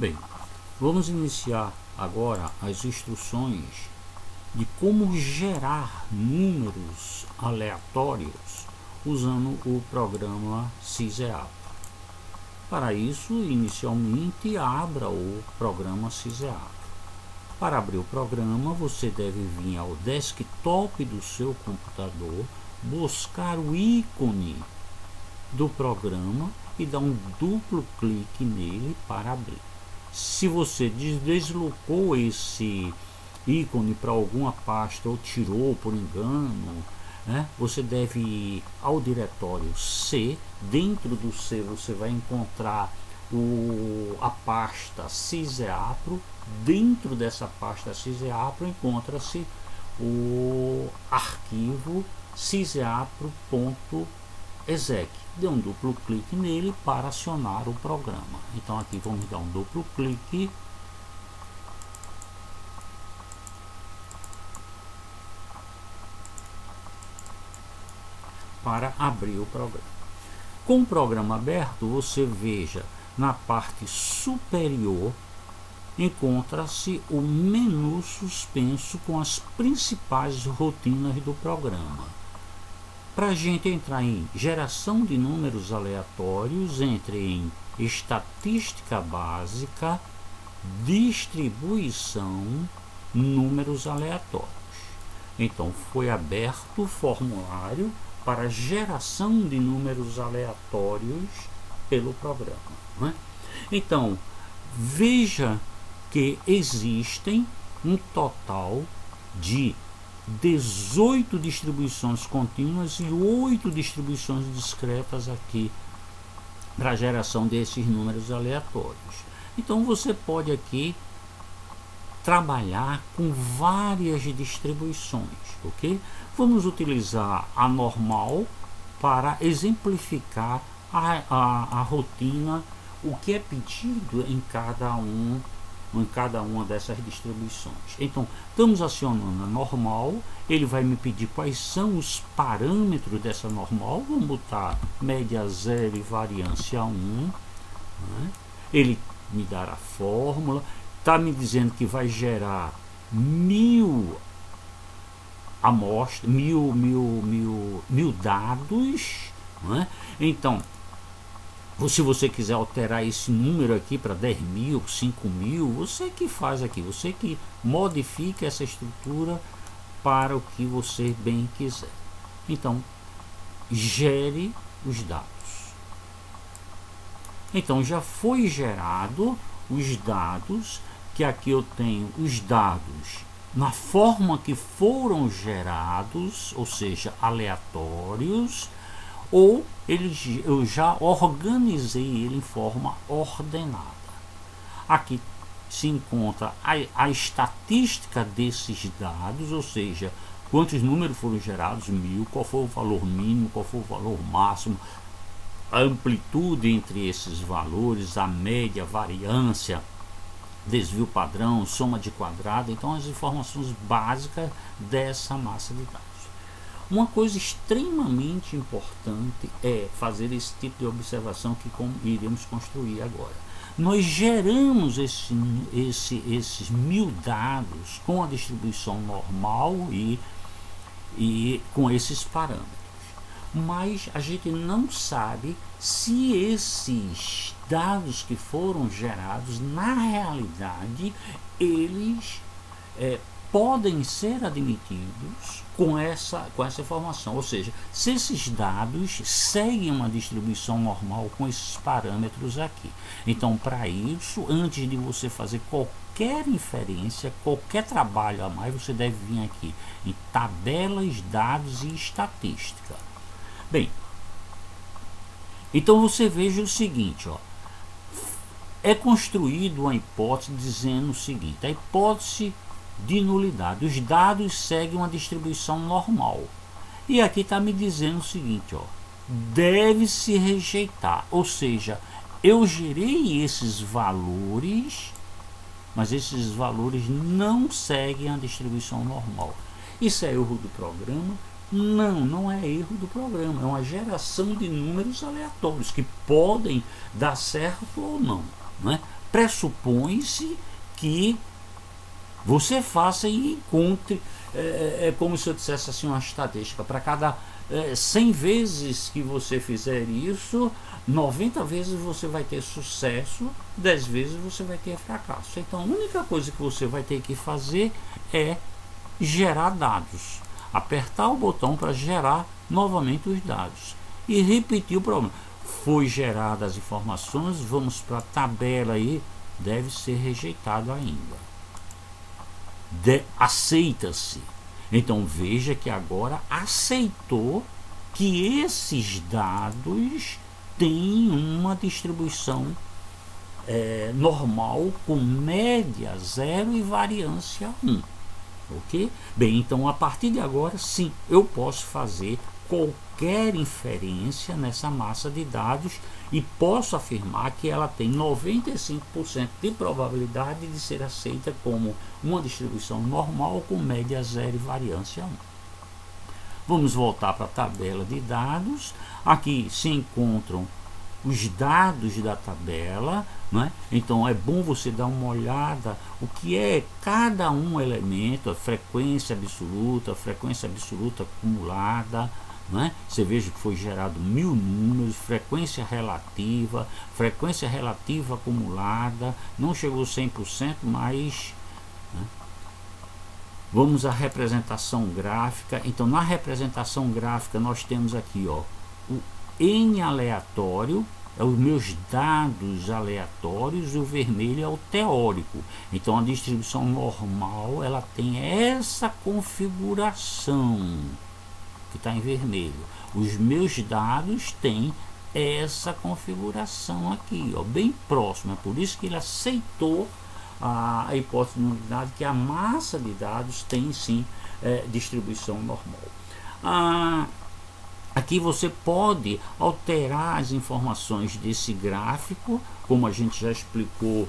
Bem, vamos iniciar agora as instruções de como gerar números aleatórios usando o programa SysEap. Para isso, inicialmente, abra o programa SysEap. Para abrir o programa, você deve vir ao desktop do seu computador, buscar o ícone do programa e dar um duplo clique nele para abrir. Se você deslocou esse ícone para alguma pasta ou tirou por engano, você deve ir ao diretório C. Dentro do C você vai encontrar a pasta SysEap. Dentro dessa pasta SysEap encontra-se o arquivo syseap.exec. Dê um duplo clique nele para acionar o programa. Então aqui vamos dar um duplo clique para abrir o programa. Com o programa aberto, você veja na parte superior encontra-se o menu suspenso com as principais rotinas do programa. Para a gente entrar em geração de números aleatórios, entre em estatística básica, distribuição, números aleatórios. Então foi aberto o formulário para geração de números aleatórios pelo programa. Então veja que existem um total de 18 distribuições contínuas e 8 distribuições discretas aqui para a geração desses números aleatórios. Então você pode aqui trabalhar com várias distribuições, ok? Vamos utilizar a normal para exemplificar a rotina, o que é pedido em cada uma dessas distribuições. Então, estamos acionando a normal, ele vai me pedir quais são os parâmetros dessa normal. Vamos botar média 0 e variância 1. Ele me dará a fórmula, está me dizendo que vai gerar 1000 amostras, mil dados. Então, se você quiser alterar esse número aqui para 10.000, 5.000, você que faz aqui, você que modifica essa estrutura para o que você bem quiser. Então, gere os dados. Então, já foi gerado os dados, que aqui eu tenho os dados na forma que foram gerados, ou seja, aleatórios, ou eu já organizei ele em forma ordenada. Aqui se encontra a estatística desses dados, ou seja, quantos números foram gerados, 1000, qual foi o valor mínimo, qual foi o valor máximo, a amplitude entre esses valores, a média, a variância, desvio padrão, soma de quadrado. Então as informações básicas dessa massa de dados. Uma coisa extremamente importante é fazer esse tipo de observação que iremos construir agora. Nós geramos esses 1000 dados com a distribuição normal e com esses parâmetros. Mas a gente não sabe se esses dados que foram gerados, na realidade, eles podem ser admitidos com essa informação, ou seja, se esses dados seguem uma distribuição normal com esses parâmetros aqui. Então, para isso, antes de você fazer qualquer inferência, qualquer trabalho a mais, você deve vir aqui em tabelas, dados e estatística. Bem, então você veja o seguinte, é construído uma hipótese dizendo o seguinte: a hipótese de nulidade, os dados seguem uma distribuição normal, e aqui está me dizendo o seguinte, deve-se rejeitar, ou seja, eu gerei esses valores, mas esses valores não seguem a distribuição normal. Isso é erro do programa? Não é erro do programa, é uma geração de números aleatórios que podem dar certo ou não, pressupõe-se que você faça e encontre, é como se eu dissesse assim, uma estatística, para cada 100 vezes que você fizer isso, 90 vezes você vai ter sucesso, 10 vezes você vai ter fracasso. Então a única coisa que você vai ter que fazer é gerar dados, apertar o botão para gerar novamente os dados e repetir o problema. Foi geradas as informações, vamos para a tabela aí, deve ser rejeitado ainda. Aceita-se. Então veja que agora aceitou que esses dados têm uma distribuição normal com média 0 e variância 1. Ok? Bem, então a partir de agora sim, eu posso fazer qualquer inferência nessa massa de dados e posso afirmar que ela tem 95% de probabilidade de ser aceita como uma distribuição normal com média 0 e variância 1. Vamos voltar para a tabela de dados. Aqui se encontram os dados da tabela, né? Então é bom você dar uma olhada o que é cada um elemento, a frequência absoluta acumulada, né? Você veja que foi gerado 1000 números, frequência relativa acumulada, não chegou a 100%, mas né? Vamos à representação gráfica. Então na representação gráfica nós temos aqui, ó, o N aleatório, é os meus dados aleatórios, e o vermelho é o teórico. Então a distribuição normal ela tem essa configuração que está em vermelho. Os meus dados têm essa configuração aqui, ó, bem próxima. Por isso que ele aceitou a hipótese de nulidade, que a massa de dados tem sim distribuição normal. Aqui você pode alterar as informações desse gráfico, como a gente já explicou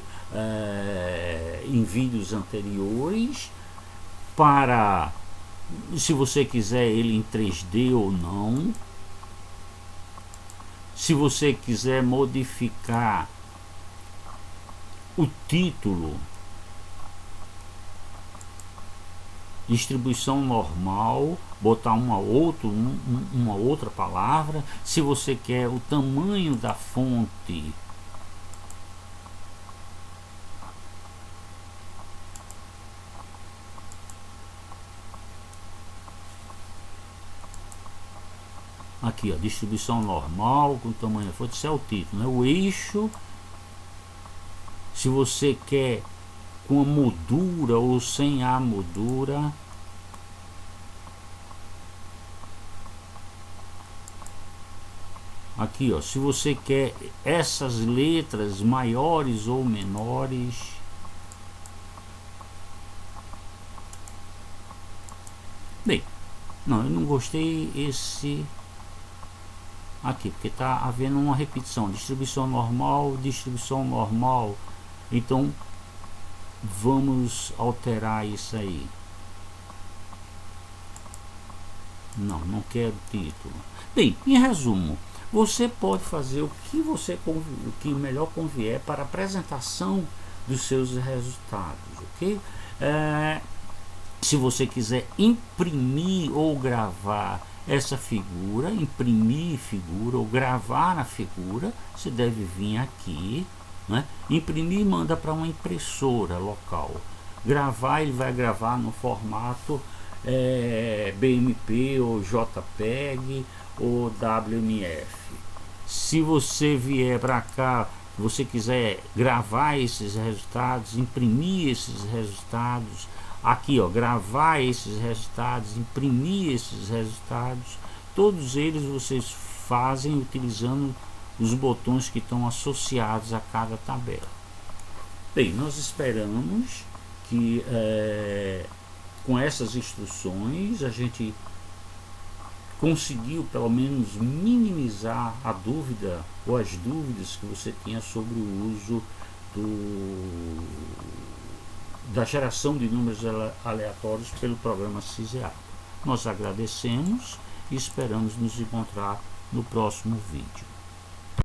em vídeos anteriores, para, se você quiser ele em 3D ou não. Se você quiser modificar o título, distribuição normal, botar uma outra palavra. Se você quer o tamanho da fonte, aqui, ó, distribuição normal com o tamanho da fonte, isso é o título, né? O eixo, se você quer com a moldura ou sem a moldura. Aqui, ó, se você quer essas letras maiores ou menores. Bem, não, eu não gostei esse aqui, porque está havendo uma repetição, distribuição normal. Então vamos alterar isso aí. Não quero título. Bem, em resumo, você pode fazer o que melhor convier para a apresentação dos seus resultados, ok? Se você quiser imprimir ou gravar essa figura, imprimir figura ou gravar na figura, você deve vir aqui, né? Imprimir e manda para uma impressora local. Gravar, ele vai gravar no formato BMP ou JPEG ou WMF. Se você vier para cá, você quiser gravar esses resultados, imprimir esses resultados, aqui, ó, gravar esses resultados, imprimir esses resultados, todos eles vocês fazem utilizando os botões que estão associados a cada tabela. Bem, nós esperamos que com essas instruções a gente conseguiu pelo menos minimizar a dúvida ou as dúvidas que você tinha sobre o uso da geração de números aleatórios pelo programa SYSEAD. Nós agradecemos e esperamos nos encontrar no próximo vídeo.